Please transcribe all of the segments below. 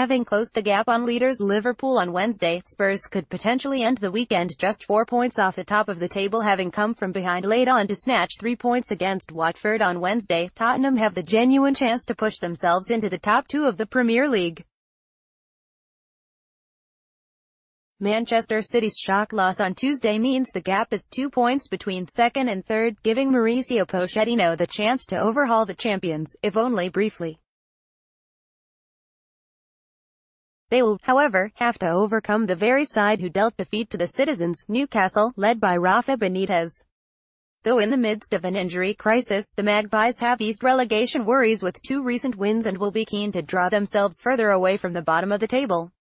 Having closed the gap on leaders Liverpool on Wednesday, Spurs could potentially end the weekend just 4 points off the top of the table, having come from behind late on to snatch 3 points against Watford on Wednesday. Tottenham have the genuine chance to push themselves into the top 2 of the Premier League. Manchester City's shock loss on Tuesday means the gap is 2 points between second and third, giving Mauricio Pochettino the chance to overhaul the champions, if only briefly. They will, however, have to overcome the very side who dealt defeat to the citizens, Newcastle, led by Rafa Benitez. Though in the midst of an injury crisis, the Magpies have eased relegation worries with 2 recent wins and will be keen to draw themselves further away from the bottom of the table.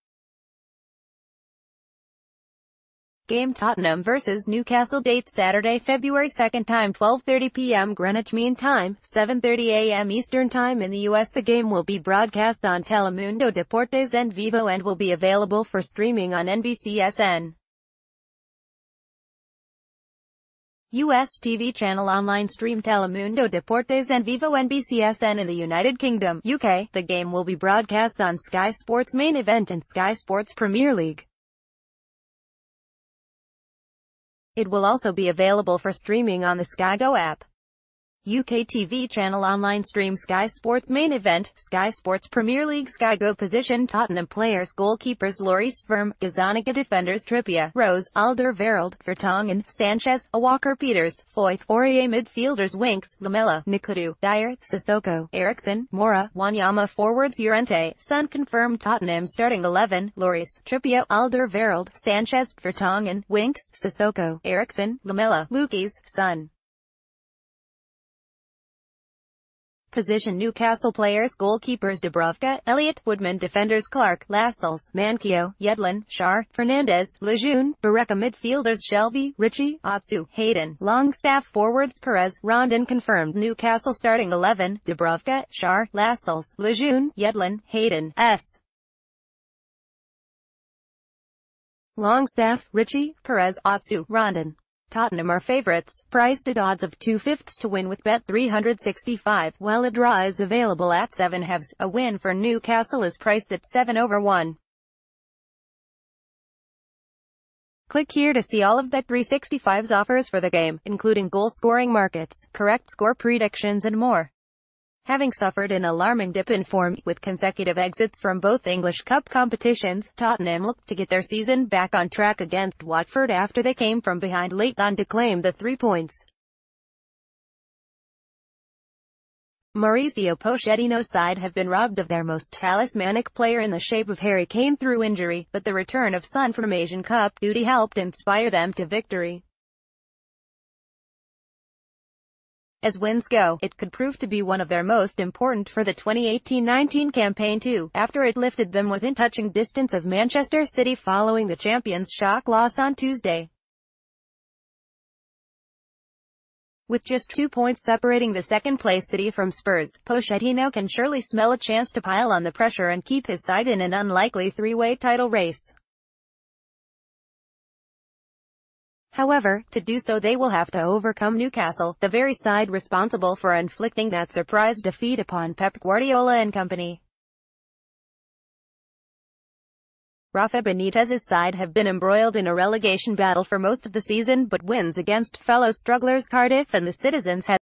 Game: Tottenham vs Newcastle. Date: Saturday, February 2nd. Time: 12:30 p.m. Greenwich Mean Time, 7:30 a.m. Eastern Time in the U.S. The game will be broadcast on Telemundo Deportes en Vivo and will be available for streaming on NBCSN. U.S. TV channel online stream Telemundo Deportes en Vivo NBCSN. In the United Kingdom, UK, the game will be broadcast on Sky Sports Main Event and Sky Sports Premier League. It will also be available for streaming on the Sky Go app. UK TV channel online stream Sky Sports Main Event, Sky Sports Premier League. Sky Go position: Tottenham players, goalkeepers Lloris, Verm, Gazzaniga, defenders Trippier, Rose, Alderweireld, Vertonghen, Sanchez, Walker-Peters, Foyth, Aurier, midfielders Winks, Lamela, Nkoudou, Dyer, Sissoko, Eriksen, Mora, Wanyama, forwards Llorente, Son. Confirmed Tottenham starting 11, Lloris, Trippier, Alderweireld, Sanchez, Vertonghen, Winks, Sissoko, Eriksen, Lamela, Lukis, Son. Position: Newcastle players, goalkeepers Dubravka, Elliott, Woodman, defenders Clark, Lascelles, Manquillo, Yedlin, Schär, Fernandes, Lejeune, Barreca, midfielders Shelvey, Ritchie, Atsu, Hayden, Longstaff, forwards Perez, Rondon. Confirmed Newcastle starting 11, Dubravka, Schär, Lascelles, Lejeune, Yedlin, Hayden, S. Longstaff, Ritchie, Perez, Atsu, Rondon. Tottenham are favourites, priced at odds of 2/5 to win with Bet365, while a draw is available at 7/2. A win for Newcastle is priced at 7/1. Click here to see all of Bet365's offers for the game, including goal scoring markets, correct score predictions and more. Having suffered an alarming dip in form, with consecutive exits from both English Cup competitions, Tottenham looked to get their season back on track against Watford after they came from behind late on to claim the 3 points. Mauricio Pochettino's side have been robbed of their most talismanic player in the shape of Harry Kane through injury, but the return of Son from Asian Cup duty helped inspire them to victory. As wins go, it could prove to be one of their most important for the 2018-19 campaign too, after it lifted them within touching distance of Manchester City following the champions' shock loss on Tuesday. With just 2 points separating the second-place City from Spurs, Pochettino can surely smell a chance to pile on the pressure and keep his side in an unlikely 3-way title race. However, to do so they will have to overcome Newcastle, the very side responsible for inflicting that surprise defeat upon Pep Guardiola and company. Rafa Benitez's side have been embroiled in a relegation battle for most of the season, but wins against fellow strugglers Cardiff and the Citizens had